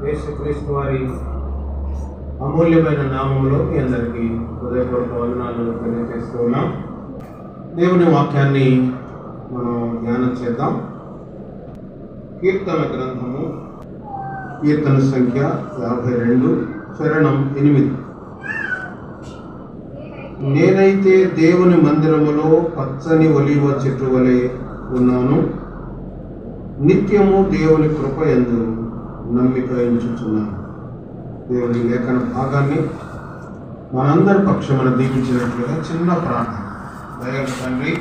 యేసుక్రీస్తు వారి అమూల్యమైన నామములో మీ అందరికీ హృదయపూర్వక వందనాలు తెలియజేస్తూ ఉన్నాం. దేవుని వాక్యాన్ని మనం ధ్యానం చేద్దాం. కీర్తన గ్రంథము, కీర్తన సంఖ్య 52, చరణం 8. నేనైతే దేవుని మందిరములో పచ్చని ఒలీవ చెట్టు వలె ఉన్నాను, నిత్యము దేవుని కృప యందు నమ్మిక ఉంచుచున్నాను. దేవుని లేఖన భాగాన్ని మనందరి పక్షమున దీపించినట్లుగా చిన్న ప్రార్థన. దయగల తండ్రి,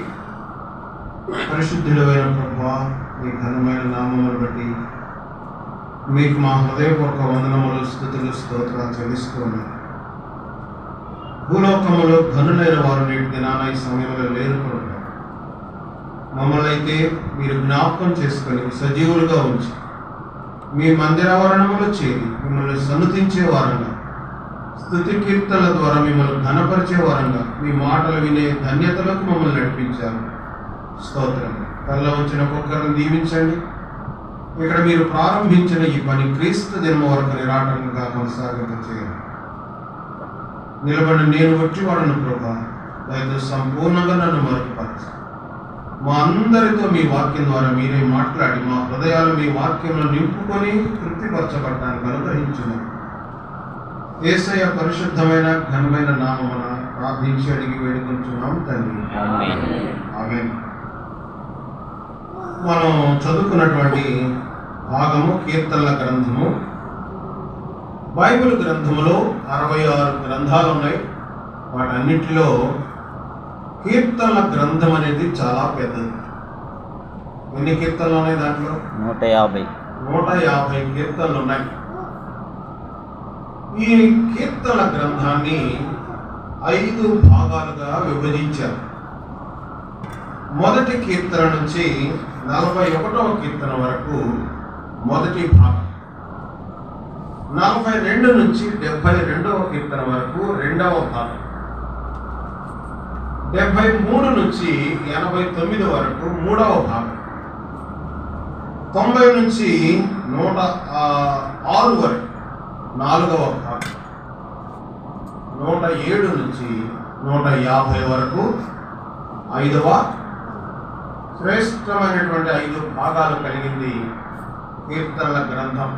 పరిశుద్ధుడైన ప్రభువా, మీ ఘనమైన నామమును బట్టి మీకు మా హృదయపూర్వక వందనములు, స్తుతులు, స్తోత్రాలు చెల్లిస్తూ ఉన్నాను. భూలోకములో ఘనులైన వారు నేటి దినాన ఈ సమయంలో లేరు ప్రభు. మమ్మల్ని అయితే మీరు జ్ఞాపకం చేసుకొని సజీవులుగా ఉంచి మీ మందిరావరణములో చేరి మిమ్మల్ని సన్నుతించే వారంగా, స్తుతి కీర్తనల ద్వారా మిమ్మల్ని ఘనపరిచే వారంగా మీ మాటలు వినే ధన్యతలకు మమ్మల్ని నడిపించారు. స్తోత్రం. కళ్ళ వచ్చిన ఒక్కొక్కరిని దీవించండి. ఇక్కడ మీరు ప్రారంభించిన ఈ పని క్రీస్తు జన్మ వరకు నిరాటంగా కొనసాగింప చేయండి. నిలబడి నేను వచ్చి వాడను ప్రభా, దయతో సంపూర్ణంగా నన్ను మరుగుపరచు. మా అందరితో మీ వాక్యం ద్వారా మీరే మాట్లాడి మా హృదయాలు మీ వాక్యంలో నింపుకొని తృప్తిపరచబడటానికి అనుగ్రహించును. యేసయ్య పరిశుద్ధమైన ఘనమైన నామమున ప్రార్థించి అడిగి వేడుకొంచున్నాం తండ్రి, ఆమేన్. మనం చదువుకున్నటువంటి భాగము కీర్తనల గ్రంథము. బైబిల్ గ్రంథములో 66 గ్రంథాలు ఉన్నాయి. వాటన్నిటిలో కీర్తనల గ్రంథం అనేది చాలా పెద్దది. ఎన్ని కీర్తనలు ఉన్నాయి? దాంట్లో 150 కీర్తనలు ఉన్నాయి. ఈ కీర్తనల గ్రంథాన్ని 5 భాగాలుగా విభజించారు. మొదటి కీర్తన నుంచి 41వ కీర్తన వరకు మొదటి భాగం, 42 నుంచి 72వ కీర్తన వరకు రెండవ భాగం, 73 నుంచి 89 వరకు మూడవ భాగం, 90 నుంచి 106 వరకు నాలుగవ భాగం, 107 నుంచి 150 వరకు ఐదవ. శ్రేష్టమైనటువంటి 5 భాగాలు కలిగింది కీర్తనల గ్రంథం.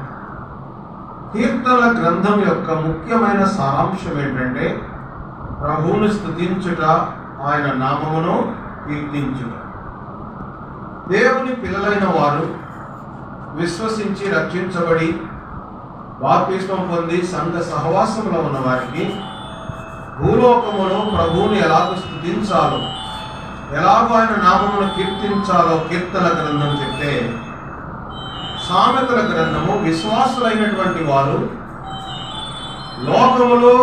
కీర్తనల గ్రంథం యొక్క ముఖ్యమైన సారాంశం ఏంటంటే ప్రభువును స్తుతించుట, ఆయన నామమును కీర్తించుట. దేవుని పిల్లలైన వారు విశ్వసించి రక్షించబడి బాప్తిస్మం పొంది సంఘ సహవాసంలో ఉన్న వారికి భూలోకములో ప్రభువుని ఎలాగో స్తుతించాలో, ఎలాగో ఆయన నామమును కీర్తించాలో కీర్తనల గ్రంథం చెప్తే, సామెతల గ్రంథము విశ్వాసులైనటువంటి వారు లోకములో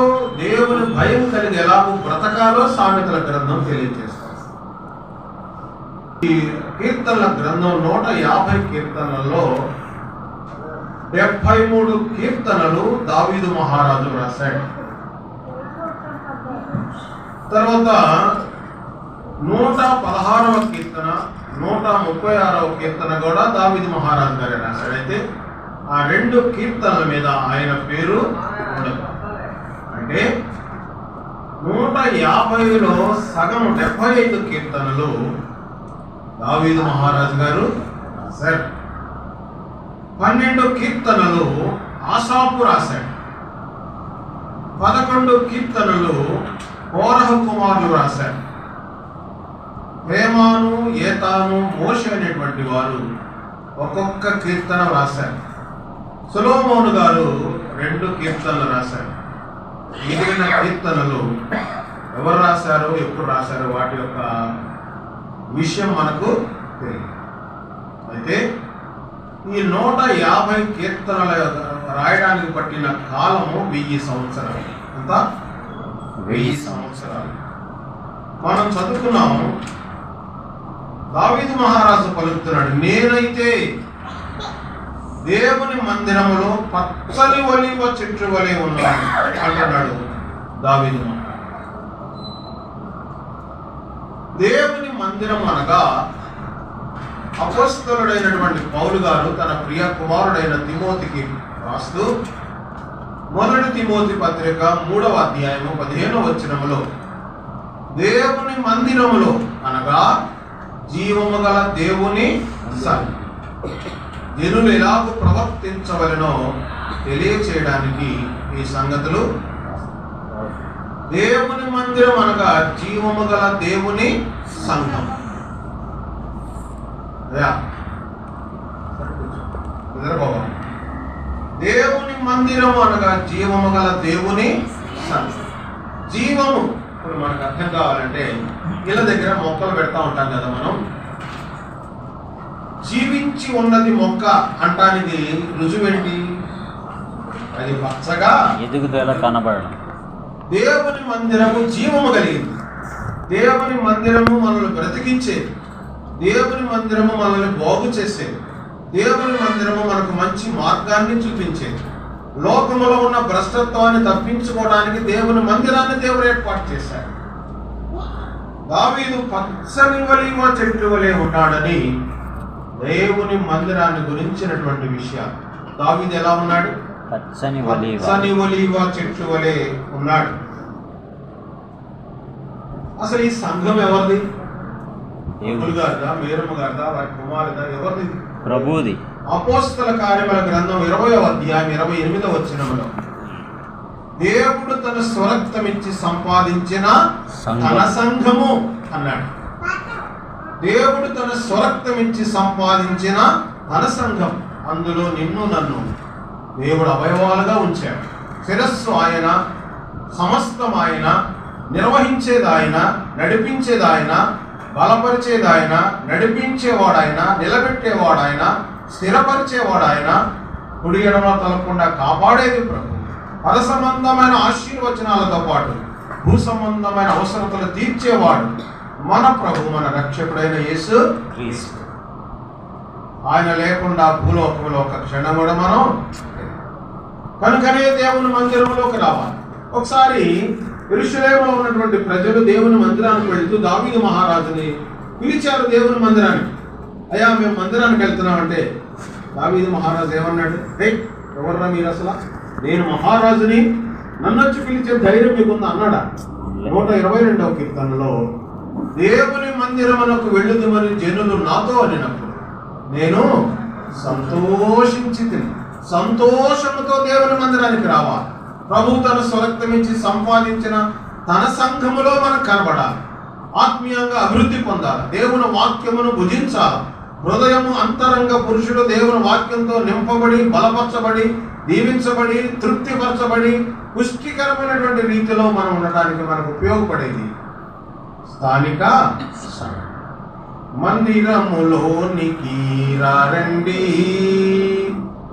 దేవుని భయం కలిగి ఎలాగో బ్రతకాలో సామెతల గ్రంథం తెలియజేస్తారు. ఈ కీర్తనల గ్రంథం 150 కీర్తనల్లో 73 కీర్తనలు దావీదు మహారాజు రాశాడు. తర్వాత 116వ కీర్తన, 136వ కీర్తన కూడా దావీదు మహారాజు గారే రాశాడు. అయితే ఆ 2 కీర్తనల మీద ఆయన పేరు ఉండదు. అంటే 150లో సగం 75 కీర్తనలు దావీదు మహారాజు గారు రాశాడు. 12 కీర్తనలు ఆసాపు రాశాడు. 11 కీర్తనలు కోరహు కుమారులు రాశారు. హేమాను, ఏతాను, మోషే అనేటువంటి వారు ఒక్కొక్క కీర్తన రాశారు. సొలొమోను గారు 2 కీర్తనలు రాశారు. మిగిలిన కీర్తనలు ఎవరు రాశారో, ఎప్పుడు రాశారో వాటి యొక్క విషయం మనకు తెలియదు. అయితే ఈ 150 కీర్తనల రాయడానికి పట్టిన కాలము 1000 సంవత్సరాలు. అంత 1000 సంవత్సరాలు. మనం చదువుకున్నాము, దావీదు మహారాజు పలుకుతున్నాడు, నేనైతే దేవుని మందిరములో పచ్చని ఒలీవ చెట్టు వలె ఉన్నాను అంటున్నాడు దావీదు. దేవుని మందిరం అనగా అపోస్తలుడైనటువంటి పౌలు గారు తన ప్రియ కుమారుడైన తిమోతికి రాస్తూ 1 తిమోతి పత్రిక 3వ అధ్యాయము 15వ వచనములో దేవుని మందిరములో అనగా జీవము గల దేవుని జనులు ఎలాగూ ప్రవర్తించవలెనో తెలియచేయడానికి ఈ సంగతులు. దేవుని మందిరం అనగా జీవము గల దేవుని సంఘం. దేవుని మందిరము అనగా జీవము గల దేవుని సంఘం. జీవము ఇప్పుడు మనకు అర్థం కావాలంటే ఇళ్ళ దగ్గర మొక్కలు పెడతా ఉంటాం కదా. మనం జీవించి ఉన్నది మొక్క అంటానికి రుజువేంటి? అది పచ్చగా ఎదుగుదల కనబడడం. దేవుని మందిరము జీవము కలిగింది. దేవుని మందిరము మనల్ని బ్రతికించేది. దేవుని మందిరము మనల్ని బాగు చేసేది. దేవుని మందిరము మనకు మంచి మార్గాన్ని చూపించేది. లోకములో ఉన్న భ్రష్టత్వాన్ని తప్పించుకోవడానికి దేవుని మందిరాన్ని దేవుడు ఏర్పాటు చేశాడు. దావీదు పచ్చని ఒలీవ చెట్టు వలె ఉన్నాడని దేవుని మందిరాన్ని గురించినటువంటి విషయాలు. దావీదు ఎలా ఉన్నాడు? పచ్చని ఒలీవ చెట్టు వలె ఉన్నాడు. అసలు ఈ సంఘం ఎవరిది? దేవుడు గారిదా, మేరమ్మ గారిదా, వారి కుమారుదా, ఎవరిది? ప్రభువుది. అపోస్తల కార్యముల గ్రంథం 20వ అధ్యాయం 28వ వచనములో దేవుడు తన స్వరక్తమిచ్చి సంపాదించిన తన సంఘము అన్నాడు. దేవుడు తన స్వరక్తమిచ్చి సంపాదించిన తన సంఘం, అందులో నిన్ను నన్ను దేవుడు అవయవాలుగా ఉంచాడు. శిరస్సు ఆయన, సమస్తం ఆయన, నిర్వహించేది ఆయన, నడిపించేది ఆయన, బలపరిచేది ఆయన, నడిపించేవాడాయన, నిలబెట్టేవాడాయన, స్థిరపరిచేవాడాయన, కుడి ఎడమ తలకుండా కాపాడేది ప్రభు. పర సంబంధమైన ఆశీర్వచనాలతో పాటు భూ సంబంధమైన అవసరతలు తీర్చేవాడు మన ప్రభు, మన రక్షకుడైన యేసు క్రీస్తు. ఆయన లేకుండా భూలోకంలో ఒక క్షణం కూడా మనం కనుకనే దేవుని మందిరంలోకి రావాలి. ఒకసారి యెరూషలేములో ఉన్నటువంటి ప్రజలు దేవుని మందిరానికి వెళుతూ దావీదు మహారాజుని పిలిచారు దేవుని మందిరానికి. అయ్యా, మేము మందిరానికి వెళ్తున్నామంటే దావీదు మహారాజు ఏమన్నాడు? ఎవర్రా మీరు అసలు? నేను మహారాజుని, నన్ను వచ్చి పిలిచే ధైర్యం మీకుందా అన్నాడా? 122వ కీర్తనలో దేవుని మందిరమునకు వెళ్ళుదుమని జనులు నాతో అనినప్పుడు నేను సంతోషించి సంతోషముతో దేవుని మందిరానికి రావాలి. ప్రభు తన స్వరక్తమిచ్చి సంపాదించిన తన సంఘములో మనం కనబడాలి. ఆత్మీయంగా అభివృద్ధి పొందాలి. దేవుని వాక్యమును భుజించాలి. హృదయము అంతరంగ పురుషుడు దేవుని వాక్యంతో నింపబడి, బలపరచబడి, దీవించబడి, తృప్తిపరచబడి, పుష్టికరమైనటువంటి రీతిలో మనం ఉండటానికి మనకు ఉపయోగపడేది స్థానిక మందిరములోనికి రండి,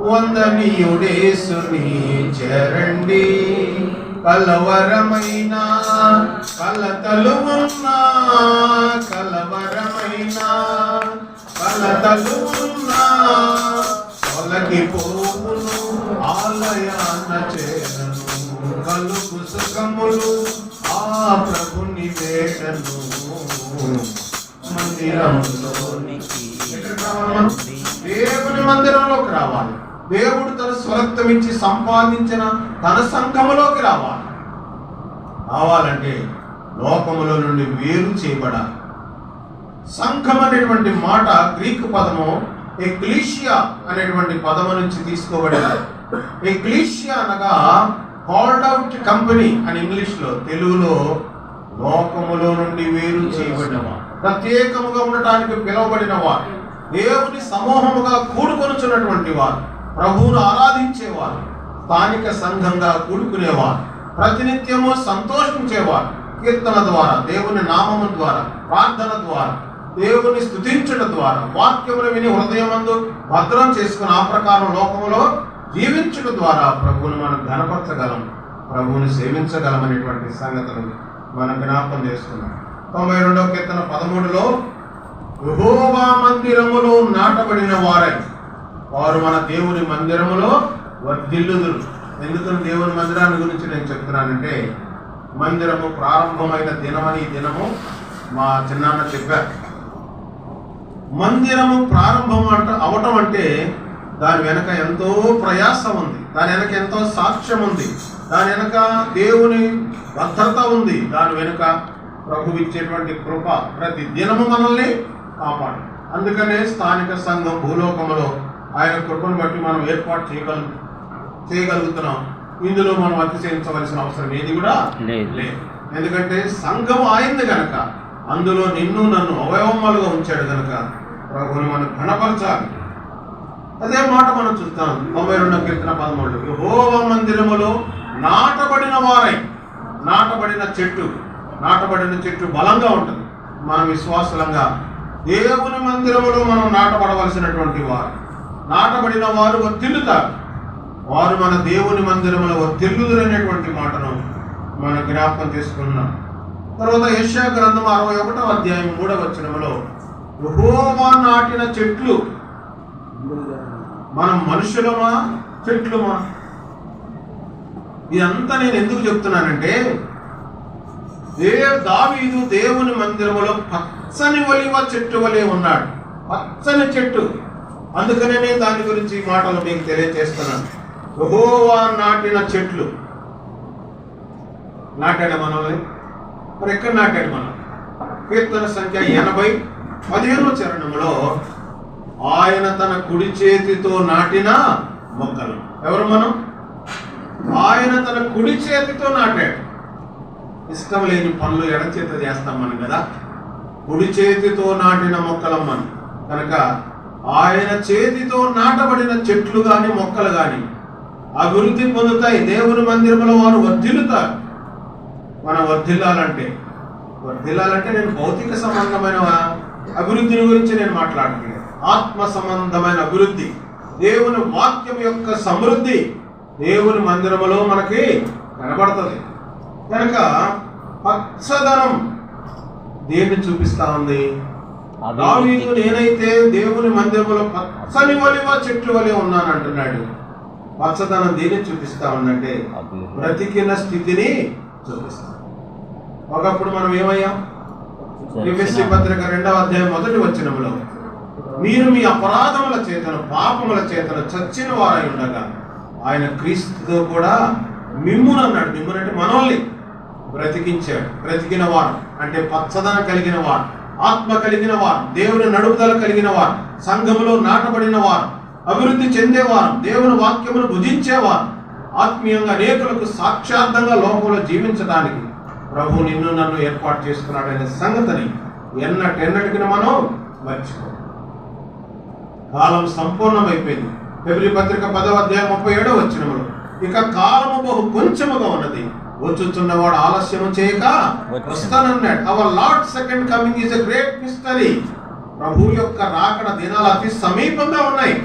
వందనీయుడేసుని చేరండి. కలవరమైన కలతలు ఉన్నా, కలవరమైన కలతలు ఉన్నా తొలగిపోవును, ఆలయాన చేరను. కలుగు సుఖములు ఆ ప్రభుని వేడను. మందిరంలోనికి దేవుని మందిరంలోకి రావాలి. దేవుడు తన స్వరక్తమిచ్చి సంపాదించిన తన సంఘములోకి రావాలంటే లోకములో నుండి వేరు చేయబడాలి. సంఘం అనేటువంటి మాట గ్రీకు పదము ఎక్లీషియా అనేటువంటి పదము నుంచి తీసుకోబడింది. ఎక్లీషియా అనగా కాల్డ్ అవుట్ కంపెనీ అని ఇంగ్లీష్లో, తెలుగులో లోకములో నుండి వేరు చేయబడినవా, ప్రత్యేకముగా ఉండటానికి పిలువబడిన వారు, దేవుని సమూహముగా కూడుకొనుచున్నటువంటి వారు, ప్రభువును ఆరాధించేవారు, స్థానిక సంఘంగా కూడుకునేవారు, ప్రతినిత్యము సంతోషించేవారు, కీర్తన ద్వారా, దేవుని నామము ద్వారా, ప్రార్థన ద్వారా, దేవుని స్తుతించడం ద్వారా, వాక్యములు విని హృదయమందు భద్రం చేసుకుని ఆ ప్రకారం లోకములో జీవించడం ద్వారా ప్రభువును మనం ఘనపరచగలం, ప్రభువుని సేవించగలం అనేటువంటి సంగతులు మనం జ్ఞాపకం చేసుకున్నాం. 92వ కీర్తన 13లో యెహోవా మందిరములో నాటబడిన వారు మన దేవుని మందిరములో వర్ధిల్లుదురు. ఎందుకని దేవుని మందిరాన్ని గురించి నేను చెప్తున్నానంటే, మందిరము ప్రారంభమైన దినమని ఈ దినము మా చిన్నాన్న చెప్పారు. మందిరము ప్రారంభం అవటం అంటే దాని వెనక ఎంతో ప్రయాసం ఉంది, దాని వెనక ఎంతో సాక్ష్యం ఉంది, దాని వెనక దేవుని భద్రత ఉంది, దాని వెనుక ప్రభు ఇచ్చేటువంటి కృప ప్రతి దినము మనల్ని కాపాడు. అందుకనే స్థానిక సంఘం భూలోకంలో ఆయన కృపను బట్టి మనం ఏర్పాటు చేయగలుగుతున్నాం. ఇందులో మనం అతిశయించవలసిన అవసరం ఏది కూడా లేదు. ఎందుకంటే సంఘం ఆయనది గనక, అందులో నిన్ను నన్ను అవయవములుగా ఉంచాడు గనక ప్రభువుని మనం ఘనపరచాలి. అదే మాట మనం చూస్తాం 92వ కీర్తన 13. యెహోవా మందిరములో నాటబడిన వారై, నాటబడిన చెట్టు బలంగా ఉంటుంది. మన విశ్వాసంగా దేవుని మందిరములో మనం నాటబడవలసినటువంటి వారు, నాటబడిన వారు వర్ధిల్లుతారు. వారు మన దేవుని మందిరములో వర్ధిల్లుదురనేటువంటి మాటను మనం జ్ఞాపకం చేసుకున్నాం. తర్వాత యెషయా గ్రంథం 61వ అధ్యాయం 3వ వచనములో యెహోవా నాటిన చెట్లు, మనం మనుషులమా చెట్లుమా? ఇదంతా నేను ఎందుకు చెప్తున్నానంటే, దావీదు దేవుని మందిరములో పచ్చని ఒలివ చెట్టు వలె ఉన్నాడు, పచ్చని చెట్టు. అందుకనే నేను దాని గురించి మాటలు మీకు తెలియజేస్తున్నాను. యెహోవా నాటిన చెట్లు. నాటాడు మనల్ని. మరి ఎక్కడ నాటాడు మనం? కీర్తన సంఖ్య 80 15వ చరణంలో ఆయన తన కుడి చేతితో నాటిన మొక్కలు. ఎవరు మనం? ఆయన తన కుడి చేతితో నాటాడు. ఇష్టం లేని పనులు ఎడం చేత చేస్తాం మనం కదా. కుడి చేతితో నాటిన మొక్కలం మనం కనుక ఆయన చేతితో నాటబడిన చెట్లు గాని మొక్కలు గాని అభివృద్ధి పొందుతాయి. దేవుని మందిరంలో వారు వర్ధిల్లుతారు. మనం వర్ధిల్లాలంటే నేను భౌతిక సంబంధమైన అభివృద్ధిని గురించి నేను మాట్లాడట్లేదు. ఆత్మ సంబంధమైన అభివృద్ధి, దేవుని వాక్యం యొక్క సమృద్ధి దేవుని మందిరములో మనకి కనబడుతుంది. కనుక పచ్చదనం దేన్ని చూపిస్తా ఉంది? దావీదు నేనైతే దేవుని మందిరములో పచ్చని ఒలివ చెట్లు వలె ఉన్నాను అంటున్నాడు. పచ్చదనం దేన్ని చూపిస్తా ఉందంటే బ్రతికిన స్థితిని చూపిస్తాం. ఒకప్పుడు మనం ఏమయ్యాం? ఎఫెసీ పత్రిక 2వ అధ్యాయం 1వ వచనములో మీరు మీ అపరాధముల చేతను పాపముల చేతను చచ్చిన వారై ఉండగా ఆయన క్రీస్తుతో కూడా మిమ్మును అన్నాడు. మిమ్మునంటే మనల్ని బ్రతికించాడు. బ్రతికిన వారు అంటే పచ్చదనం కలిగిన వారు, ఆత్మ కలిగిన వారు, దేవుని నడుపుదల కలిగిన వారు, సంఘములో నాటబడిన వారు, అభివృద్ధి చెందేవారు, దేవుని వాక్యమును భుజించేవారు, ఆత్మీయంగా అనేకులకు సాక్షార్థంగా లోకంలో జీవించడానికి ప్రభు నిన్ను నన్ను ఏర్పాటు చేసుకున్నాడనే సంగతిని ఎన్నటెన్నటికి మనం మర్చిపో. కాలం సంపూర్ణమైపోయింది. ఫిబ్రవరి పత్రిక 10వ అధ్యాయం 37వ వచనములో ఇక కాలము బహు కొంచెముగా ఉన్నది, వచ్చుచున్నవాడు ఆలస్యము చేయక వస్తానన్నాడు. Our lord second coming is a great mystery. ప్రభు యొక్క రాకడ దినాలు అతి సమీపంగా ఉన్నాయి.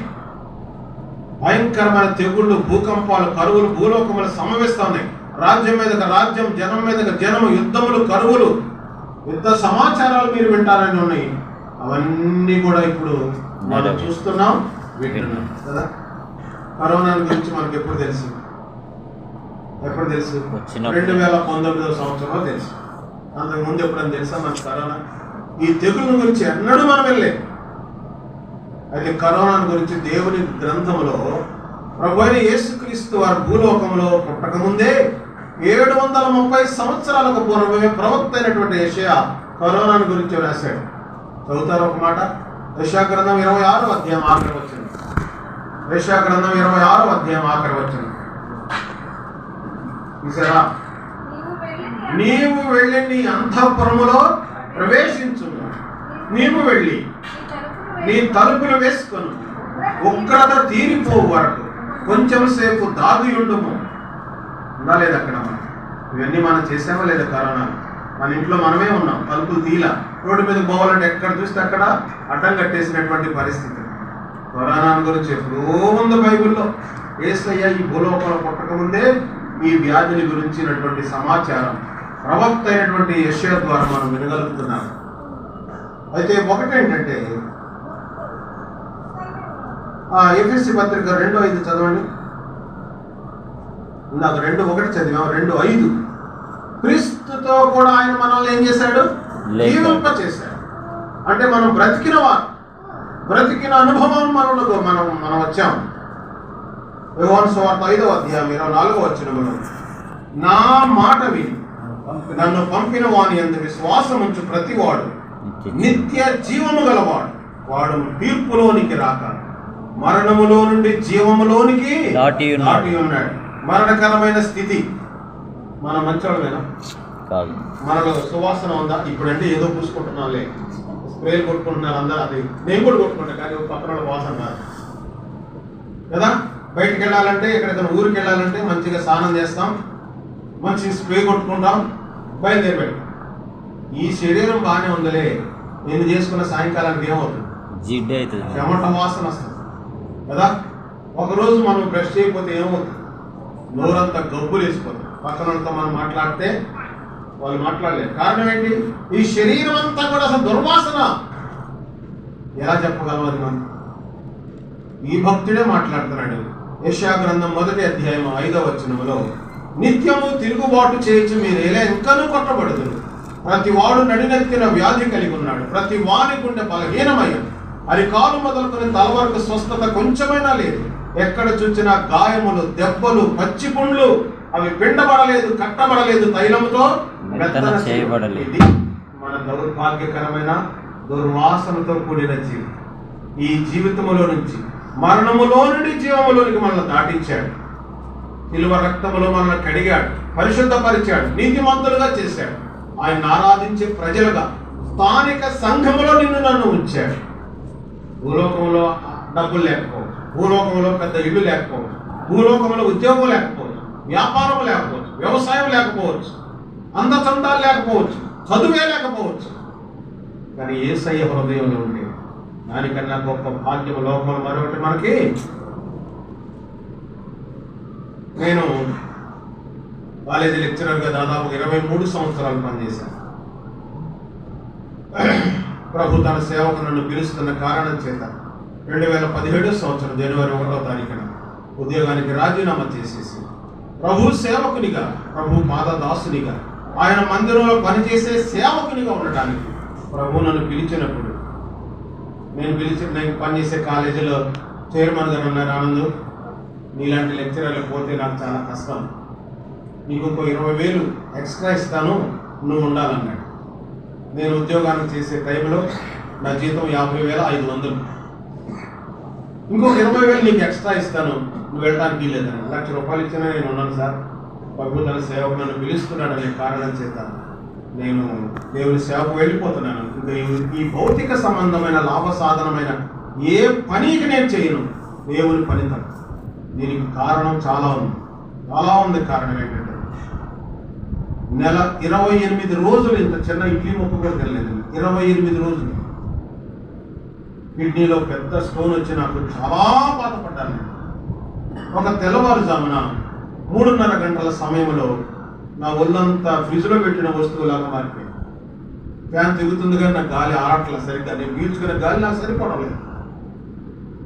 భయంకరమైన తెగుళ్ళు, భూకంపాలు, కరువులు భూలోకములు సంభవిస్తా ఉన్నాయి. రాజ్యం మీదక రాజ్యం, జనం మీదక జనం, యుద్ధములు, కరువులు, యుద్ధ సమాచారాలు మీరు వింటారని ఉన్నాయి. అవన్నీ కూడా ఇప్పుడు మనం చూస్తున్నాం, వింటున్నాం కదా. కరోనా గురించి మనకు ఎప్పుడు తెలుసు? 2019వ సంవత్సరంలో తెలుసు. అంతకుముందు ఎప్పుడని తెలుసా మనకు కరోనా? ఈ తెగుళ్ళ గురించి ఎన్నడూ మనం వెళ్ళలేదు. అయితే కరోనా గురించి దేవుని గ్రంథంలో ప్రభు అయిన యేసుక్రీస్తు వారు భూలోకంలో పుట్టకముందే 730 సంవత్సరాలకు పూర్వమే ప్రవక్త అయినటువంటి యెషయా కరోనా గురించి రాశాడు. చదువుతారు ఒక మాట? యెషయా గ్రంథం 26వ అధ్యాయం 6వ వచనం. యెషయా గ్రంథం 26వ అధ్యాయం 6వ వచనం. చూసారా? నీవు వెళ్ళి నీ అంతఃపురములో ప్రవేశించు, నీవు వెళ్ళి నీ తలుపులు వేసుకొని ఉగ్రత తీరిపోవు వరకు కొంచెం సేపు దాగుయుండుము. ఉందా లేదా అక్కడ? ఇవన్నీ మనం చేసామా లేదా? కరోనా మన ఇంట్లో మనమే ఉన్నాం, తలుపులు తీలా, రోడ్డు మీద పోవాలంటే ఎక్కడ చూస్తే అక్కడ అడ్డం కట్టేసినటువంటి పరిస్థితి. కరోనా గురించి ఎప్పుడో ఉంది బైబిల్లో. యేసయ్య ఈ భూలోకంలో పుట్టకముందే ఈ వ్యాధిని గురించినటువంటి సమాచారం ప్రవక్త అయినటువంటి యెషయా ద్వారా మనం వినగలుగుతున్నాం. అయితే ఒకటేంటంటే ఎఫెసీ పత్రిక 2:5 చదవండి. ఇందాక 2:1 చదివాం, 2:5 క్రీస్తుతో కూడా ఆయన మనల్ని ఏం చేశాడు? జీవింప చేశాడు. అంటే మనం బ్రతికిన వారు, బ్రతికిన అనుభవం మనం వచ్చాం. యోహాను సువార్త 5వ అధ్యాయం 24వ వచనములో, నా మాట విని నన్ను పంపిన వాని యందు విశ్వాసం ఉంచు ప్రతివాడు నిత్య జీవము గలవాడు, వాడు తీర్పులోనికి రాక మరణములో నుండి జీవములోనికి దాటి ఉన్నాడు. మరణకరమైన స్థితి. మన మంచోళ్ళమేనా? కాదు. మనలో సువాసన ఉందా? ఇప్పుడంటే ఏదో పూసుకుంటున్నాంలే, స్ప్రేలు కొట్టుకుంటున్నారు అందరూ. అది నేను కూడా కొట్టుకుంటా, కానీ పక్కన వాసన కాదు కదా. బయటికి వెళ్ళాలంటే, ఎక్కడికైనా ఊరికి వెళ్ళాలంటే మంచిగా స్నానం చేస్తాం, మంచిగా స్ప్రే కొట్టుకుంటాం, బయలుదేరి పెడతాం. ఈ శరీరం బాగానే ఉందలే, నేను చేసుకున్న సాయంకాలానికి ఏమవుతుంది? జిడ్డు అవుతుంది, చెమట వాసన వస్తుంది కదా. ఒకరోజు మనం బ్రష్ చేయకపోతే ఏమవుతుంది? నోరంతా గబ్బులు వేసిపోతుంది. పక్కనంతా మనం మాట్లాడితే వాళ్ళు మాట్లాడలేరు. కారణం ఏంటి? ఈ శరీరం అంతా కూడా అసలు దుర్వాసన. ఎలా చెప్పగలం అది? మనం ఈ భక్తుడే మాట్లాడుతున్నాడు. యెషయా గ్రంథం 1వ అధ్యాయం 5వ వచనములో, నిత్యము తిరుగుబాటు చేయొచ్చు మీరు ఎలా ఇంకనూ కొట్టబడుతుంది. ప్రతి వాడు నడినెత్తిన వ్యాధి కలిగి ఉన్నాడు, ప్రతి వాని గుండె బలహీనమయ్యాడు, అరికాలు మొదలుకొని తల వరకు స్వస్థత కొంచెమైనా లేదు. ఎక్కడ చూసినా గాయములు, దెబ్బలు, పచ్చి పుండ్లు, అవి పిండబడలేదు, కట్టబడలేదు, తైలముతో చేయబడలేదు. ఇది మన దౌర్భాగ్యకరమైన దుర్వాసనతో కూడిన జీవితం. ఈ జీవితములో నుంచి, మరణములో నుండి జీవములోనికి మనల్ని దాటించాడు. శిలువ రక్తములో మనల్ని కడిగాడు, పరిశుద్ధపరిచాడు, నీతిమంతులుగా చేశాడు. ఆయన ఆరాధించే ప్రజలుగా స్థానిక సంఘములో నన్ను ఉంచాడు. భూలోకంలో డబ్బులు లేకపోవచ్చు, భూలోకంలో పెద్ద ఇల్లు లేకపోవచ్చు, భూలోకంలో ఉద్యోగం లేకపోవచ్చు, వ్యాపారం లేకపోవచ్చు, వ్యవసాయం లేకపోవచ్చు, అందచందాలు లేకపోవచ్చు, చదువే లేకపోవచ్చు, కానీ యేసయ్య హృదయంలో ఉండే దానికన్నా గొప్ప భాగ్యం లోకంలో మరొకటి మనకి. నేను కాలేజీ లెక్చరర్గా దాదాపు 23 సంవత్సరాలు పనిచేశాను. ప్రభు తన సేవకు నన్ను పిలుస్తున్న కారణం చేత 2017 సంవత్సరం జనవరి 1వ తారీఖున ఉద్యోగానికి రాజీనామా చేసేసి ప్రభు సేవకునిగా, ప్రభు పాదదాసునిగా, ఆయన మందిరంలో పనిచేసే సేవకునిగా ఉండటానికి ప్రభు నన్ను పిలిచినప్పుడు, నేను పనిచేసే కాలేజీలో చైర్మన్ గారు ఉన్నారు, ఆనంద్, నీలాంటి లెక్చరర్లు పోతే నాకు చాలా కష్టం, నీకు ఇంకో 20,000 ఎక్స్ట్రా ఇస్తాను, నువ్వు ఉండాలన్నాడు. నేను ఉద్యోగానికి చేసే టైంలో నా జీతం 50,500. ఇంకొక 20,000 నీకు ఎక్స్ట్రా ఇస్తాను, నువ్వు వెళ్ళడానికి వీల్లేదని. 1,00,000 రూపాయలు ఇచ్చినా నేను ఉన్నాను సార్, ప్రభు తన సేవకు నన్ను పిలుస్తున్నాడనే కారణం చేత నేను దేవుని సేవకు వెళ్ళిపోతున్నాను. ఇంకా ఈ భౌతిక సంబంధమైన లాభ సాధనమైన ఏ పనికి నేను చేయను, దేవుని పని తప్ప. దీనికి కారణం చాలా ఉంది. కారణం ఏంటంటే, నెల 28 రోజులు ఇంత చిన్న ఇడ్లీ ముక్క కూడా తినలేదు. 28 రోజులు కిడ్నీలో పెద్ద స్టోన్ వచ్చి నాకు చాలా బాధపడ్డాను. ఒక తెల్లవారుజామున 3:30 గంటల సమయంలో నా ఒళ్ళంతా ఫ్రిడ్జ్లో పెట్టిన వస్తువులాగా మారిపోయింది. ఫ్యాన్ తిరుగుతుంది కానీ నాకు గాలి ఆడట్లా సరిగ్గా, నేను పీల్చుకునే గాలి నాకు సరిపడలేదు.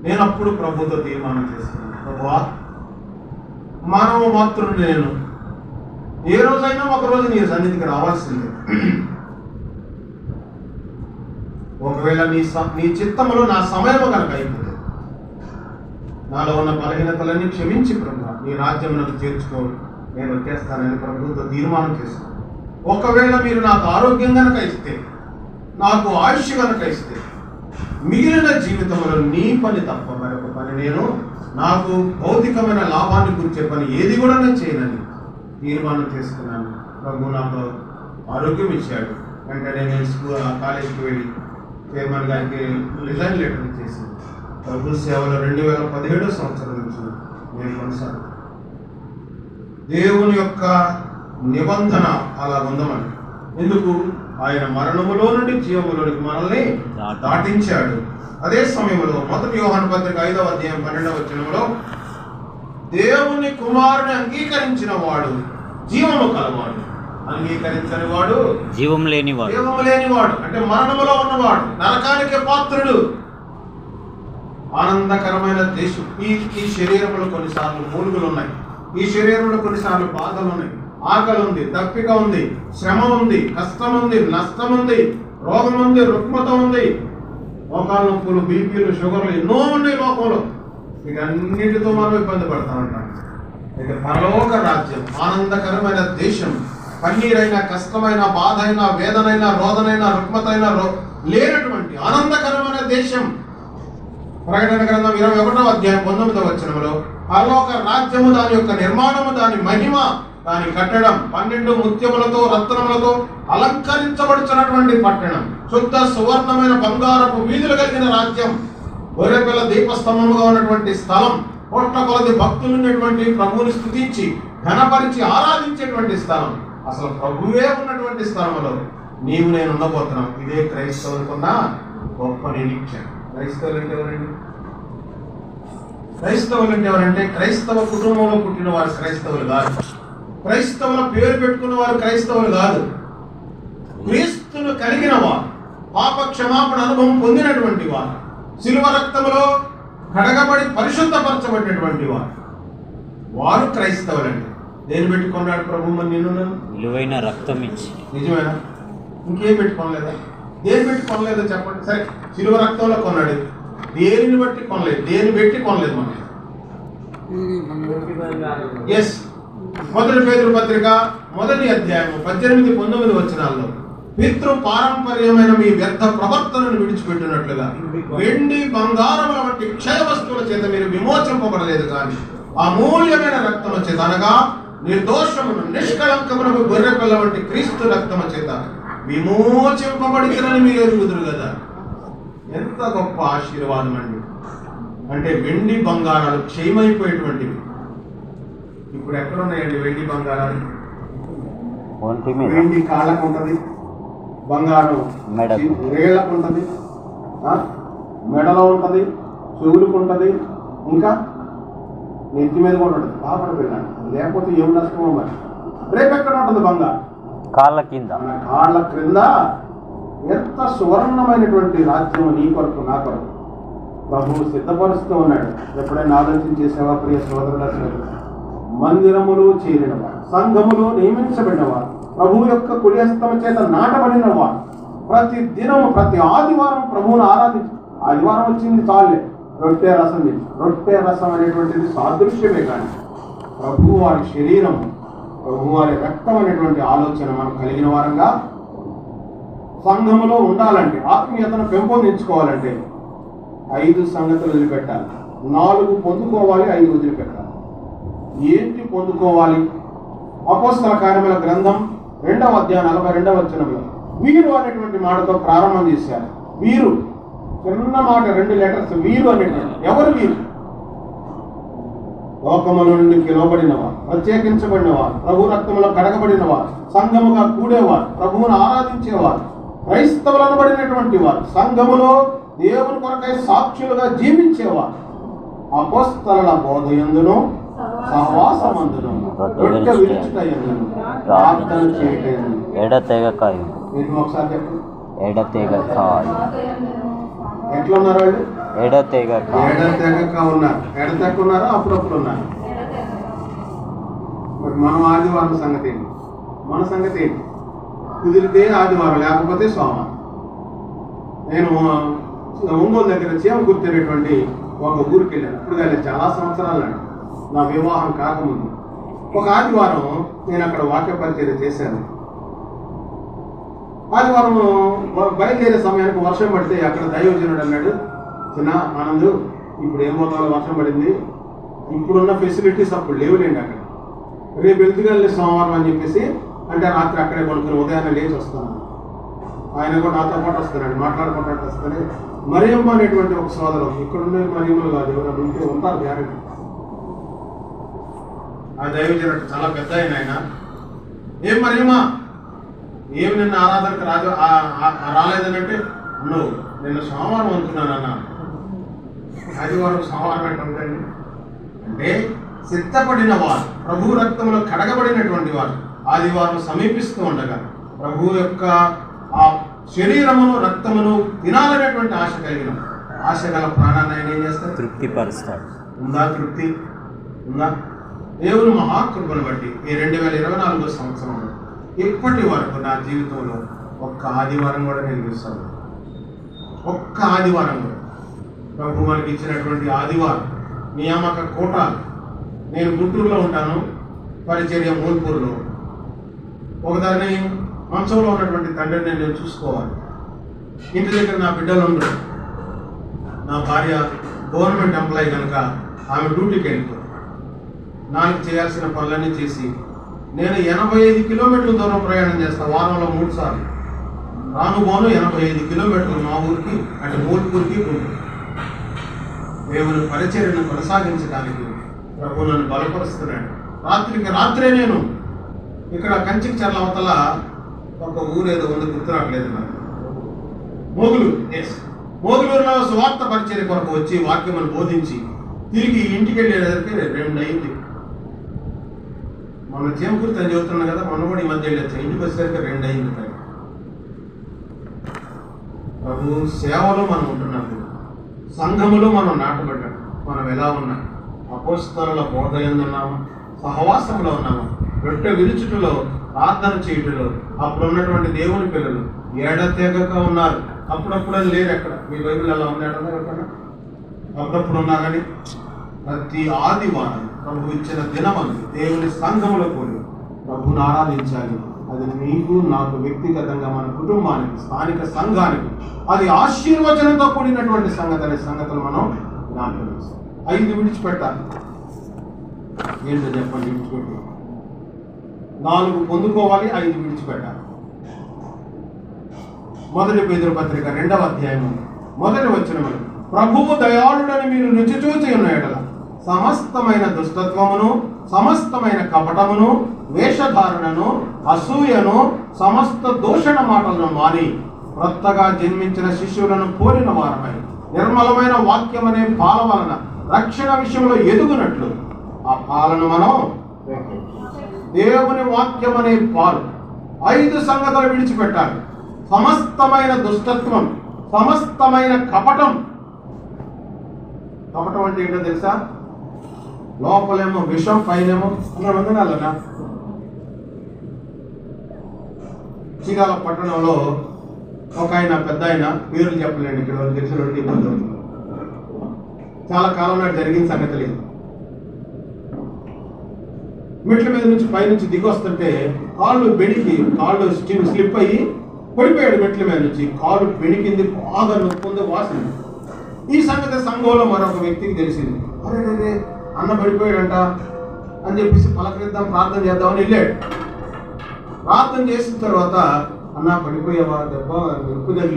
నేను అప్పుడు ప్రభుతో తీర్మానం చేసుకున్నాను, ప్రభువా, మానవ మాత్రం నేను ఏ రోజైనా ఒక రోజు నీ సన్నిధికి రావాల్సిందే. ఒకవేళ నీ చిత్తములో నా సమయము కనుక అయిపోతే, నాలో ఉన్న బలహీనతలన్నీ క్షమించి ప్రభు నీ రాజ్యం నాకు చేర్చుకో, నేను వచ్చేస్తానని ప్రభుత్వ తీర్మానం చేస్తాను. ఒకవేళ మీరు నాకు ఆరోగ్యం కనుక ఇస్తే, నాకు ఆయుష్ కనుక ఇస్తే, మిగిలిన జీవితంలో నీ పని తప్ప మరొక పని నేను, నాకు భౌతికమైన లాభాన్ని గురించే పని ఏది కూడా నేను చేయనని తీర్మానం చేసుకున్నాను. ప్రభు నాకు ఆరోగ్యం ఇచ్చాడు. వెంటనే నేను కాలేజీకి వెళ్ళి చైర్మన్ గారికి రిజైన్ లెటర్ ఇచ్చేసి ప్రభు సేవలో 2017 సంవత్సరం నుంచి నేను కొనసాగు. దేవుని యొక్క నిబంధన అలా ఉందమని. ఎందుకు? ఆయన మరణములో నుండి జీవములోనికి మనల్ని దాటించాడు. అదే సమయంలో 1 యోహాను పత్రిక 5వ అధ్యాయం 12వ వచనంలో, దేవుని కుమారుని అంగీకరించిన వాడు జీవము కలవాడు, అంగీకరించని వాడు జీవము లేనివాడు. అంటే మరణములో ఉన్నవాడు, నరకానికి పాత్రుడు. ఆనందకరమైన దేశం. ఈ శరీరంలో కొన్నిసార్లు మూలుగులు ఉన్నాయి, ఈ శరీరంలో కొన్నిసార్లు బాధలు ఉన్నాయి, ఆకలి ఉంది, దప్పిక ఉంది, శ్రమ ఉంది, కష్టం ఉంది, నష్టం ఉంది, రోగం ఉంది, రుగ్మత ఉంది. మోకాళ్ళ నొప్పులు, బీపీలు, షుగర్లు ఎన్నో ఉన్నాయి లోకంలో. వీటన్నిటితో మనం ఇబ్బంది పడతా ఉంటాం. అయితే పరలోక రాజ్యం, ఆనందకరమైన దేశం, కన్నీరైన, కష్టమైన, బాధ అయినా, వేదనైనా, రోదనైనా, రుగ్మతైనా లేనటువంటి ఆనందకరమైన దేశం. ప్రకటన గ్రంథం 21వ అధ్యాయం 19వ వచనంలో పరలోక రాజ్యము, దాని యొక్క నిర్మాణము, దాని మహిమ, దాని కట్టడం 12 ముత్యములతో, రత్నములతో అలంకరించబడుచున్నటువంటి పట్టణం, శుద్ధ సువర్ణమైన బంగారపు వీధులు కలిగిన రాజ్యం, గొర్రెపిల్ల దీపస్తంభముగా ఉన్నటువంటి స్థలం, కోట్ల కొలది భక్తులు ఉన్నటువంటి ప్రభువుని స్తుతించి ఘనపరిచి ఆరాధించేటువంటి స్థలం, అసలు ప్రభువే ఉన్నటువంటి స్థలంలో నీవు నేను ఉండబోతున్నాం. ఇదే క్రైస్తవులకున్న గొప్ప నిరీక్షణ. క్రైస్తవులు అంటే ఎవరండి? క్రైస్తవులు అంటే ఎవరంటే క్రైస్తవ కుటుంబంలో పుట్టిన వారు క్రైస్తవులు కాదు. క్రైస్తవుల పేరు పెట్టుకున్న వారు క్రైస్తవులు కాదు. క్రీస్తును కలిగిన వారు, పాప క్షమాపణ అనుభవం పొందినటువంటి వారు, శిలువ రక్తములో కడగబడి పరిశుద్ధపరచబడినటువంటి వారు క్రైస్తవులండి. దేని పెట్టుకున్నాడు ప్రభు? మరి నిన్ను విలువైన రక్తం ఇచ్చి. నిజమేనా? ఇంకేం పెట్టుకోలేదా? దేని పెట్టి కొనలేదో చెప్పండి. సరే, శిలువ రక్తంలో కొన్నాడు, దేనిని బట్టి కొనలేదు, దేని పెట్టి కొనలేదు మనం. ఎస్, 1 పేతురు పత్రిక 1వ అధ్యాయం 18-19 వచనాల్లో పితృ పారంపర్యమైన మీ వ్యర్థ ప్రవర్తనను విడిచిపెట్టినట్లుగా వెండి బంగారముల వంటి క్షయ వస్తువుల చేత మీరు విమోచింపబడలేదు, కానీ అమూల్యమైన రక్తము చేత, అనగా నిర్దోషమును నిష్కళంకమునకు గొర్రె పిల్ల వంటి క్రీస్తు రక్తము చేత విమోచింపబడినని మీరు ఎరుగుదురు కదా. ఎంత గొప్ప ఆశీర్వాదం అండి. అంటే వెండి బంగారాలు క్షయమైపోయేటువంటివి ఇప్పుడు ఎక్కడ ఉన్నాయండి? వెండి బంగారాలు వెండి కాళ్ళకు ఉంటుంది, బంగారం రేళ్లకు ఉంటుంది, మెడలో ఉంటుంది, చెవులకు ఉంటుంది, ఇంకా నెత్తి మీద కూడా ఉంటుంది. కాపాడు వెళ్ళాను, లేకపోతే ఏం నష్టమో. మరి రేపు ఎక్కడ ఉంటుంది? బంగారం కాళ్ళ కింద, కాళ్ళ క్రింద. ఎంత సువర్ణమైనటువంటి రాజ్యం నీ కొరకు, నా కొరకు ప్రభువు సిద్ధపరుస్తూ ఉన్నాడు. ఎప్పుడైనా ఆలోచించేసేవా ప్రియ సోదరుల? మందిరములో చేరినవారు, సంఘములో నియమించబడినవారు, ప్రభువు యొక్క కుడిహస్తమ చేత నాటబడిన వారు ప్రతి దినము, ప్రతి ఆదివారం ప్రభువును ఆరాధించు. ఆదివారం వచ్చింది చాలే, రొట్టె రసం తిని. రొట్టె రసం అనేటువంటిది సాదృశ్యమే, కానీ ప్రభు వారి శరీరం, ప్రభు వారి రక్తం అనేటువంటి ఆలోచన మనం కలిగిన వారంగా సంఘములో ఉండాలంటే, ఆత్మీయతను పెంపొందించుకోవాలంటే 5 సంగతులు వదిలిపెట్టాలి. 4 పొందుకోవాలి, 5 వదిలిపెట్టాలి. ఏంటి పొందుకోవాలి? అపోస్తల కార్యముల గ్రంథం 2వ అధ్యాయం 42వ వచనంలో వీరు అనేటువంటి మాటతో ప్రారంభం చేశారు. వీరు, చిన్న మాట, 2 లెటర్స్. వీరు అనేటువంటి ఎవరు? వీరు లోకముల నుండి పిలువబడినవారు, ప్రత్యేకించబడినవారు, ప్రభు రక్తములో కడగబడినవారు, సంఘముగా కూడేవారు, ప్రభువును ఆరాధించేవారు, క్రైస్తవులు అనబడినటువంటి వారు, సంఘములో దేవుని కొరకై సాక్షులుగా జీవించేవారు, అపోస్తలుల బోధయందును సహవాసమందును రొట్టె విరుచుటయందును ప్రార్థన చేయటయందును ఎడతెగకాయు. ఒకసారి చెప్పండి. ఎడతెగకాయు. ఎట్లా ఉన్నారు వాళ్ళు? ఎడతెగక ఉన్నారు. ఎడతెక్క ఉన్నారా? అప్పుడప్పుడు ఉన్నారు. మరి మనం ఆదివారం సంగతి ఏంటి? మన సంగతి ఏంటి? కుదిరితే ఆదివారం, లేకపోతే సోమవారం. నేను ఒంగోలు దగ్గర చీమకుర్తి అనేటువంటి ఒక ఊరికి వెళ్ళాను. ఇప్పుడు కానీ చాలా సంవత్సరాలు అండి, నా వివాహం కాకముందు. ఒక ఆదివారం నేను అక్కడ వాక్య పరిచర్య చేశాను. ఆదివారం బయలుదేరే సమయానికి వర్షం పడితే అక్కడ దైవజనుడు అన్నాడు, చిన్న ఆనంద్, ఇప్పుడు ఏమవుతాలో వర్షం పడింది, ఇప్పుడున్న ఫెసిలిటీస్ అప్పుడు లేవులేండి అక్కడ, రేపు వెళ్తుగల్లి సోమవారం అని చెప్పేసి, అంటే రాత్రి అక్కడే కొనుక్కుని ఉదయాన్నే లేచి వస్తాను. ఆయన కూడా నాతో పాటు వస్తున్నాడు, మాట్లాడుకుంటూ వస్తానే. మరియమ్మ అనేటువంటి ఒక సోదరం, ఇక్కడున్న మరియమ్మలు కాదు, ఎవరైనా ఉంటే ఉంటారు గ్యారెంటీ. ఆ దైవజనుడు చాలా పెద్ద ఆయన. ఏం మరియమ్మ, ఏమి నిన్న ఆరాధనకు రాలేదని అంటే, నువ్వు నిన్న సోమవారం అనుకున్నానన్నా. ఆదివారం సోమవారం ఏంటండి అంటే సిద్ధపడిన వారు, ప్రభు రక్తంలో కడగబడినటువంటి వారు ఆదివారం సమీపిస్తూ ఉండగా ప్రభు యొక్క ఆ శరీరమును, రక్తమును తినాలనేటువంటి ఆశ కలిగిన, ఆశ గల ప్రాణాన్ని ఆయన ఏం చేస్తారు? తృప్తిపరుస్తాడు. ఉందా తృప్తి? ఉందా? దేవుని మహాకృపను బట్టి ఈ 2024 సంవత్సరంలో ఇప్పటి వరకు నా జీవితంలో ఒక్క ఆదివారం కూడా నేను మిస్ అవ్వను. ఒక్క ఆదివారం కూడా ప్రభు మనకి ఇచ్చినటువంటి ఆదివారం నియామక కోటాలు. నేను గుంటూరులో ఉంటాను, పరిచర్య మూల్పూర్లో. ఒకదాన్ని మంచంలో ఉన్నటువంటి తండ్రిని నేను చూసుకోవాలి. ఇంటి దగ్గర నా బిడ్డలు ఉండరు. నా భార్య గవర్నమెంట్ ఎంప్లాయీ కనుక ఆమె డ్యూటీకి వెళ్ళిపోతుంది. నాకు చేయాల్సిన పనులన్నీ చేసి నేను 85 కిలోమీటర్ల దూరం ప్రయాణం చేస్తాను వారంలో 3 సార్లు. రాను పోను 85 కిలోమీటర్లు మా ఊరికి అంటే మూల్పూర్కి గుంటూరు. దేవుని పరిచర్యను కొనసాగించడానికి ప్రభు నన్ను బలపరుస్తున్నాడు. రాత్రికి రాత్రే నేను ఇక్కడ కంచికి చర్ల అవతల ఒక ఊరేదో ఉంది, గుర్తురాట్లేదు నాకు. మోగులూరులో స్వార్థ పరిచర్య కొరకు వచ్చి వాక్యమును బోధించి తిరిగి ఇంటికి వెళ్ళేసరికి 2 అయింది. మన చేమకూర్తి అని చెబుతున్నాం కదా, మొన్న కూడా ఈ మధ్య వెళ్ళొచ్చు. ఇంటికి వచ్చేసరికి 2 అయింది. ప్రభు సేవలో మనం ఉంటున్నప్పుడు, సంఘములో మనం నాటబడ్డాం. మనం ఎలా ఉన్నాం? అపోస్తలుల బోధ ఎందున్నామా? సహవాసంలో ఉన్నామా? రొట్టె విరుచుటలో, ప్రార్థన చేయుటలో అప్పుడు ఉన్నటువంటి దేవుని పిల్లలు ఎడతెగక ఉన్నారు. అప్పుడప్పుడు అని లేరు. ఎక్కడ మీ బైబిల్ అలా ఉంది? అప్పుడప్పుడు ఉన్నా కానీ ప్రతి ఆదివారం ప్రభు ఇచ్చిన దినమంది దేవుని సంఘములో కూడి ప్రభుని ఆరాధించాలి. అది మీకు నాకు వ్యక్తిగతంగా, మన కుటుంబానికి, స్థానిక సంఘానికి అది ఆశీర్వచనంతో కూడినటువంటి సంగతులు మనం జ్ఞాపకం చేస్తాం. 5 విడిచిపెట్టాలి. ఏంటో చెప్పండి? విడిచిపెట్టి 4 పొందుకోవాలి, 5 విడిచిపెట్టాలి. 1 పేతురు పత్రిక 2వ అధ్యాయము 1వ వచనములు, ప్రభువు దయాళుడని మీరు రుచి చూచి ఉన్న ఎడల సమస్తమైన దుష్టత్వమును, సమస్తమైన కపటమును, వేషధారణను, అసూయను, సమస్త దూషణ మాటలను మాని క్రొత్తగా జన్మించిన శిశువులను పోలిన వారమై నిర్మలమైన వాక్యం అనే పాల వలన రక్షణ విషయంలో ఎదుగునట్లు ఆ పాలను మనం దేవుని వాక్యం అనే పాలు 5 సంగతులు విడిచిపెట్టాలి. సమస్తమైన దుష్టత్వం, సమస్తమైన కపటం. కపటం అంటే ఏంటో తెలుసా? లోపలేమో విషం, పైనేమో వందనాలన్నా. చీరాల పట్టణంలో ఒక ఆయన, పెద్ద ఆయన, పేర్లు చెప్పలేండి, ఇక్కడ తెలిసినటువంటి ఇబ్బంది అవుతుంది. చాలా కాలం నాటి జరిగిన సంగతి లేదు. మెట్ల మీద నుంచి పైనుంచి దిగి వస్తుంటే కాళ్ళు బెణికి, కాళ్ళు స్లిప్ అయ్యి పడిపోయాడు. మెట్ల మీద నుంచి కాలు బెణికింది, బాగా నొక్కుంది, వాసన. ఈ సంగతి సంఘంలో మరొక వ్యక్తికి తెలిసింది. అరే అన్న పడిపోయాడంట అని చెప్పేసి పలకరిద్దాం, ప్రార్థన చేద్దామని వెళ్ళాడు. ప్రార్థన చేసిన తర్వాత, అన్న పడిపోయావా, దెబ్బ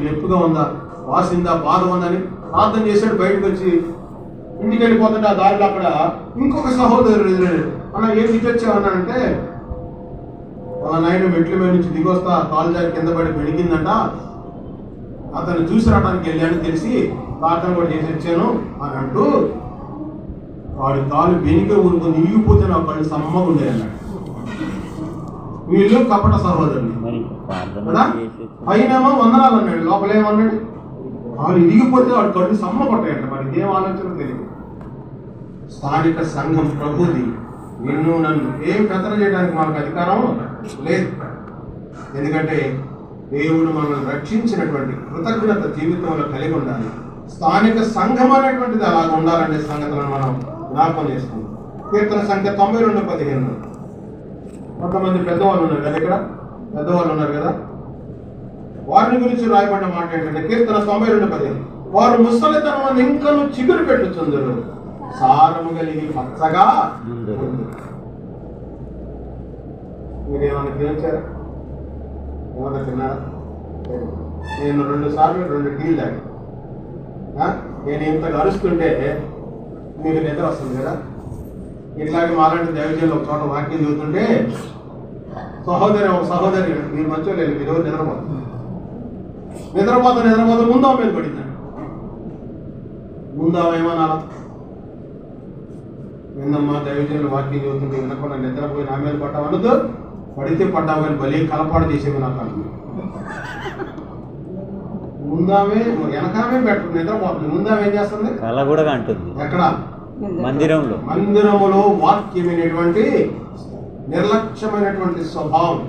నొప్పిగా ఉందా, వాసిందా, బాధ ఉందని ప్రార్థన చేశాడు. బయటకు వచ్చి ఇంటికి వెళ్ళిపోతుంటే ఆ దారిలో అక్కడ ఇంకొక సహోదరుడు ఎదురాడు. అన్న ఏం దిగొచ్చావన్నానంటే, వాళ్ళ నాయన మెట్ల మీద నుంచి దిగొస్తా కాలు జారి కింద పడి బెడికిందంట, అతను చూసి రావడానికి వెళ్ళాను, తెలిసి ప్రార్థన కూడా చేసి వచ్చాను అని అంటూ వాడి కాలు వెనుక ఊరుకొని ఇగిపోతే నా కళ్ళు సమ్మగా ఉండేది అన్నాడు. వీళ్ళు కపట సహోదరులు కదా. పైనేమో వందనాలు అన్నాడు, లోపలేమన్నాడు? వాళ్ళు ఇరిగిపోతే వాడు కళ్ళు సమ్మ పట్టాయంట. మరి ఇదేం ఆలోచన తెలియదు. స్థానిక సంఘం ప్రభుది. నిన్ను నన్ను ఏం పెత్తన చేయడానికి మనకు అధికారం లేదు. ఎందుకంటే దేవుడు మనల్ని రక్షించినటువంటి కృతజ్ఞత జీవితంలో కలిగి ఉండాలి. స్థానిక సంఘం అనేటువంటిది అలాగ ఉండాలనే సంగతులను మనం జ్ఞాపకం చేసుకుంటాం. కీర్తన సంఖ్య 92:15. కొంతమంది పెద్దవాళ్ళు ఉన్నారు కదా, ఇక్కడ పెద్దవాళ్ళు ఉన్నారు కదా, వారిని గురించి రాయబడిన మాట ఏంటంటే కీర్తన 92:15, వారు ముసలితనం ఇంకను చిగురు పెట్టుచుందురు, సారము కలిగి పచ్చగా. మీరు ఏమైనా తినొచ్చారా? ఏమన్నా తిన్నారా? నేను 2 సార్లు 2 టీలు తాగాను. నేను ఇంతగా అరుస్తుంటే మీకు నిద్ర వస్తుంది కదా. ఇట్లాగే మాలాంటి దైవజనులు ఒక చోట వాక్యం చదువుతుంటే ఒక సహోదరి మీరు మంచిగా లేదు, మీరు నిద్రపోతా ముందా మీద పడిందండి. ముందా ఏమనాలా? విందమ్మా దైవజనులు వాక్యం చదువుతుంటే వినకుండా నిద్రపోయి నా మీద పడ్డావు, పడితే పడ్డావు కానీ బలి కలపాడు చేసేవి నాకు అను. ముందామే వెనకామే బెటర్, నిద్రపోతుంది. ముందామే ఏం చేస్తుంది? కళ కూడా అంటుంది. ఎక్కడ? మందిరములో వాక్యమైనటువంటి నిర్లక్ష్యమైనటువంటి స్వభావం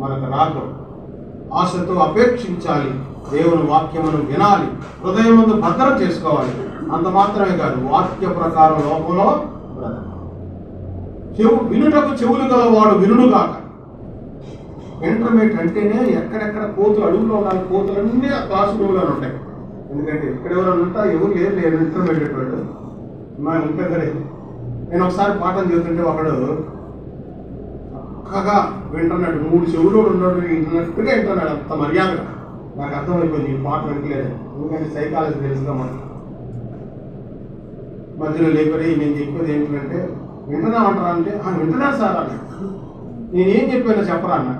మనకు రాకూడదు. ఆశతో అపేక్షించాలి. దేవుని వాక్యమును వినాలి, హృదయమును భద్రం చేసుకోవాలి. అంత మాత్రమే కాదు, వాక్య ప్రకారం లోకంలో వినుటకు చెవులు గలవాడు వినుగాక. ఇంటర్మీడియట్ అంటేనే ఎక్కడెక్కడ కోతులు అడుగులో ఉండాలి. కోతులన్నీ ఆ క్లాస్ రూమ్లో ఉంటాయి. ఎందుకంటే ఎక్కడెవరైనా ఉంటా ఎవరు లేదు ఇంటర్మీడియట్ వాడు మా ఉంటే సరే. నేను ఒకసారి పాఠం చదువుతుంటే ఒకడు చక్కగా వింటున్నాడు, 3 చెవులు ఉన్నాడు, వింటున్నట్టుగా వింటున్నాడు. అంత మర్యాదగా నాకు అర్థమైపోయింది ఈ పాట వింటలేదు. ఎందుకంటే సైకాలజీ తెలుసుగా మనం. మధ్యలో లేపరి నేను చెప్పేది ఏంటంటే వింటున్నా అంటారా అంటే వింటున్నాను సార్ అన్న. నేనేం చెప్పానో చెప్పరా అన్న.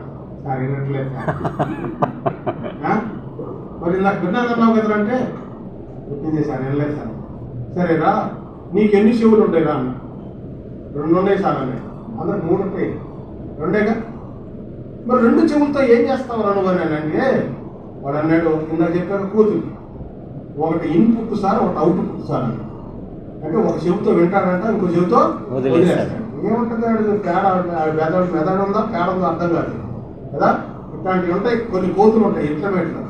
సార్ వినట్లేదు. మరి నాకు విన్నాను అన్నావు కదరా అంటే చెప్పింది సార్ వినలేదు సార్. సరేరా నీకు ఎన్ని చెవులు ఉంటాయి రా అన్న. 2 ఉన్నాయి సార్ అన్న. అందరు 3 ఉంటాయి, 2ఏగా. మరి 2 చెవులతో ఏం చేస్తావు రా నువ్వు అని అంటే వాడు అన్నాడు, ఇందాక చెప్పాక కూతురు ఒకటి ఇన్పుట్ సార్, ఒకటి అవుట్పుట్ సార్ అన్న. అంటే ఒక చెవుతో వింటాడంట, ఇంకో చెవుతో వదిలేస్తాడు. ఏముంటుంది తేడా, మెదడు ఉందా తేడా ఉందా అర్థం కాదు కదా. ఇట్లాంటివి ఉంటాయి, కొన్ని కోతులు ఉంటాయి ఇంటర్మీడియట్లో.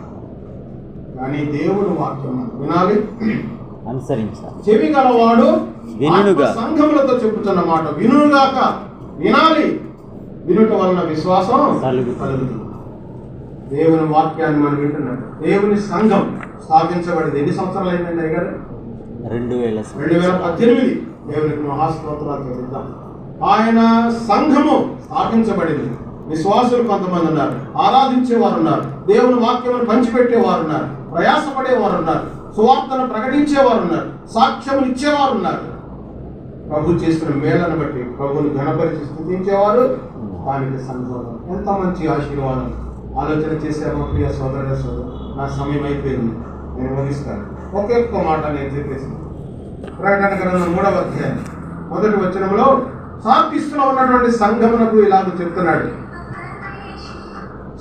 కానీ దేవుని వాక్యం వినాలి, అనుసరించాలి. చెవి గలవాడు వినుగా. సంఘములతో చెప్పుతున్న మాట వినుగాక. వినాలి, వినుట వలన విశ్వాసం కలుగుతుంది. దేవుని వాక్యాన్ని మనం వింటున్నాం. దేవుని సంఘం స్థాపించబడింది ఎన్ని సంవత్సరాలు అయిందండి అయ్యగారు? 2018. దేవునికి మహాస్తోత్రాలు చెల్లిద్దాం. ఆయన సంఘము స్థాపించబడింది. విశ్వాసులు కొంతమంది ఉన్నారు, ఆరాధించేవారు ఉన్నారు, దేవుని వాక్యమును పంచిపెట్టేవారు ఉన్నారు, ప్రయాసపడేవారు ఉన్నారు, సువార్తను ప్రకటించేవారు ఉన్నారు, సాక్ష్యములు ఇచ్చేవారు ఉన్నారు. ప్రభు చేసిన మేళను బట్టి ప్రభుని ఘనపరిచి స్థుతించేవారు స్థానిక సంఘం. ఎంత మంచి ఆశీర్వాదం. ఆలోచన చేసామో ప్రియ సోదరుడ సోదరు. నా సమయం అయిపోయింది, నేను ముగిస్తాను. ఒకే ఒక్క మాట నేను చెప్పేసి ప్రకటన గ్రంథం 3వ అధ్యాయం 1వ వచనంలో సార్దిస్సులో ఉన్నటువంటి సంఘమునకు ఇలాగ చెప్తున్నాడు.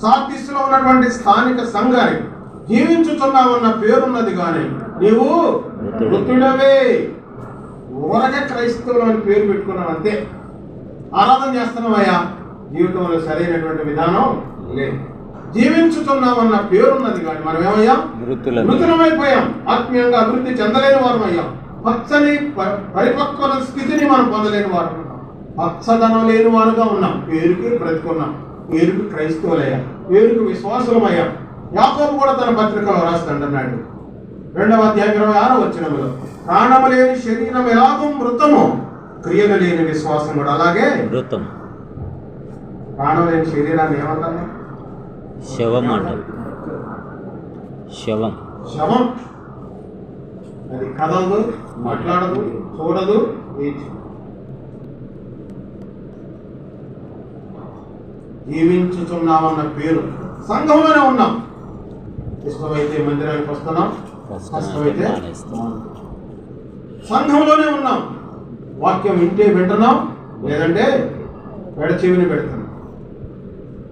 సార్దిస్సులో ఉన్నటువంటి స్థానిక సంఘానికి జీవించుచున్నామన్న పేరున్నది కానీ నీవు మృతుడవే. ఊరగా క్రైస్తవులు అని పేరు పెట్టుకున్నాం అంతే. ఆరాధన చేస్తున్నామయ్యా, జీవితంలో సరైనటువంటి విధానం లేదు. జీవించుతున్నామన్న పేరున్నది కానీ మనం ఏమయ్యాం? మృతులమైపోయాం. ఆత్మీయంగా అభివృద్ధి చెందలేని వారం అయ్యాం. పచ్చని పరిపక్వ స్థితిని మనం పొందలేని వారు ఉన్నాం. పచ్చదనం లేని వారుగా ఉన్నాం. పేరుకి బ్రతుకున్నాం, పేరుకి క్రైస్తవులయ్యాం, పేరుకి విశ్వాసులమయ్యాం. యాకోబు కూడా తన పత్రికలో రాస్తాడన్నాడు 2వ అధ్యాయం 26వ వచనంలో, ప్రాణము లేని శరీరం ఎలాగో మృతము, క్రియలు లేని విశ్వాసం కూడా అలాగే మృతం. ప్రాణం లేని శరీరాన్ని ఏమంటారు? శవం అంటారు. శవం. శవం. అది కదలదు, మాట్లాడదు, చూడదు, జీవించుచున్నామన్న పేరు. సంఘంలోనే ఉన్నాం. ఇష్టమైతే మందిరానికి వస్తున్నాం, కష్టమైతే సంఘంలోనే ఉన్నాం. వాక్యం వింటే వింటున్నాం, లేదంటే పెడచెవిని పెడుతున్నాం.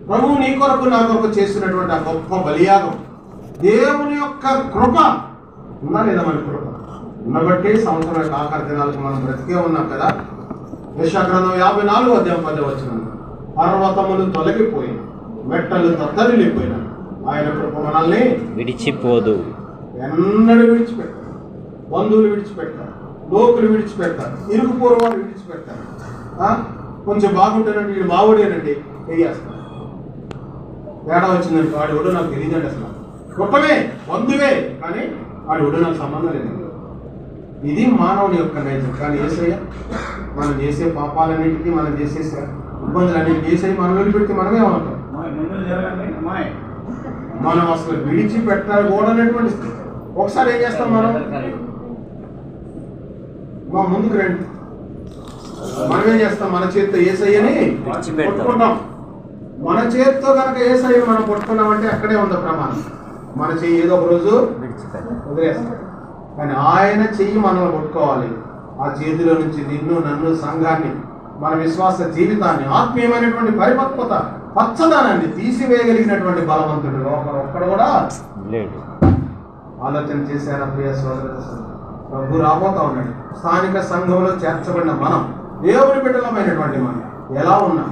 ప్రభువు నీ కొరకు నా కొరకు చేసినటువంటి ఆ గొప్ప బలియాగం, దేవుని యొక్క కృప ఉన్నా లేదా? మన కృప ఉన్నబట్టి సంవత్సరం యొక్క ఆఖరి దినాలకు మనం బ్రతికే ఉన్నాం కదా. యెషయా గ్రంథం 54వ అధ్యాయం 10వ వచనం, పర్వతములు తొలగిపోయిన, మెట్టలు తత్తరిల్లిపోయిన ఆయన కృప మనల్ని విడిచిపోదు. ఎన్నడూ విడిచిపెట్టారు. బంధువులు విడిచిపెట్టారు, లోకులు విడిచిపెడతారు, ఇరుగు పూర్వాలు విడిచిపెడతారు. కొంచెం బాగుంటానండి, వీడు మావుడేనండి వేయేస్తారు. తేడా వచ్చిందండి, వాడి ఒడు నాకు తెలియదండి. అసలు కుట్టమే, బంధువే, కానీ వాడి ఒడు నాకు సంబంధం లేదు. ఇది మానవుని యొక్క నైజం. కానీ యేసయ్య మనం చేసే పాపాలన్నింటికీ, మనం చేసే ఇబ్బందులన్నింటికీ యేసయ్య మనం వదిలిపెడితే మనమే ఉంటాం. మనం అసలు విడిచిపెట్టకూడనటువంటి స్థితి. ఒకసారి ఏం చేస్తాం మనం? మా ముందుకు రండి, మనం ఏం చేస్తాం? మన చేతితో యేసయ్యని పట్టుకుంటాం. మన చేతితో కనుక యేసయ్యని మనం పట్టుకున్నామంటే అక్కడే ఉంది ప్రమాణం. మన చెయ్యి ఏదో ఒక రోజు వదిలేస్తాం. కానీ ఆయన చెయ్యి మనం పట్టుకోవాలి. ఆ చేతిలో నుంచి నిన్ను, నన్ను, సంఘాన్ని, మన విశ్వాస జీవితాన్ని, ఆత్మీయమైనటువంటి పరిపక్వత, పచ్చదనాన్ని తీసివేయగలిగినటువంటి బలవంతుడు ఒక్కడ కూడా లేడు. ఆలోచన చేశారా ప్రియ సోదరుడు? ప్రభు రాబోతా ఉన్నాడు. స్థానిక సంఘంలో చేర్చబడిన మనం, దేవుని బిడ్డలమైనటువంటి మనం ఎలా ఉన్నాం?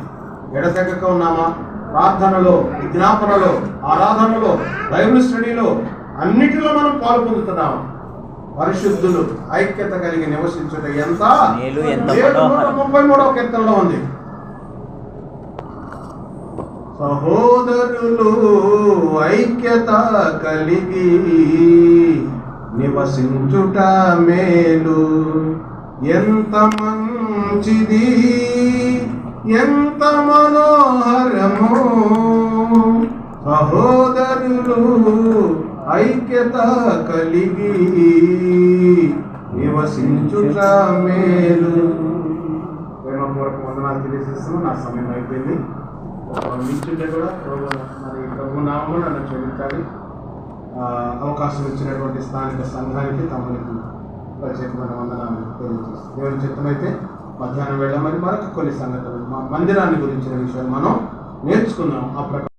ఎడతెగక ఉన్నామా? ప్రార్థనలో, విజ్ఞాపనలో, ఆరాధనలో, బైబిల్ స్టడీలో అన్నిటిలో మనం పాలు పొందుతున్నాం. పరిశుద్ధులు ఐక్యత కలిగి నివసించుట ఎంత మేలు, ఎంత 133వ కీర్తనలో ఉంది. సహోదరులు ఐక్యత కలిగి నివసించుట మేలు, ఎంత మంచిది, ఎంత మనోహరము. సహోదరులు ఐక్యత కలిగి నివసించుట మేలు. ప్రేమపూర్వక వందనాలు తెలియజేస్తున్నాను. నా సమయం అయిపోయింది. నిల్చుంటే కూడా మరి ప్రభు నామమున నన్ను క్షమించాలి. అవకాశం ఇచ్చినటువంటి స్థానిక సంఘానికి తమకి ప్రత్యేకమైన వందనాలు తెలియజేస్తాను. దేవుని చిత్తమైతే మధ్యాహ్నం వేళ మరి మరొక కొన్ని సంగతులు, మా మందిరాన్ని గురించిన విషయాలు మనం నేర్చుకున్నాం. ఆ ప్రకారం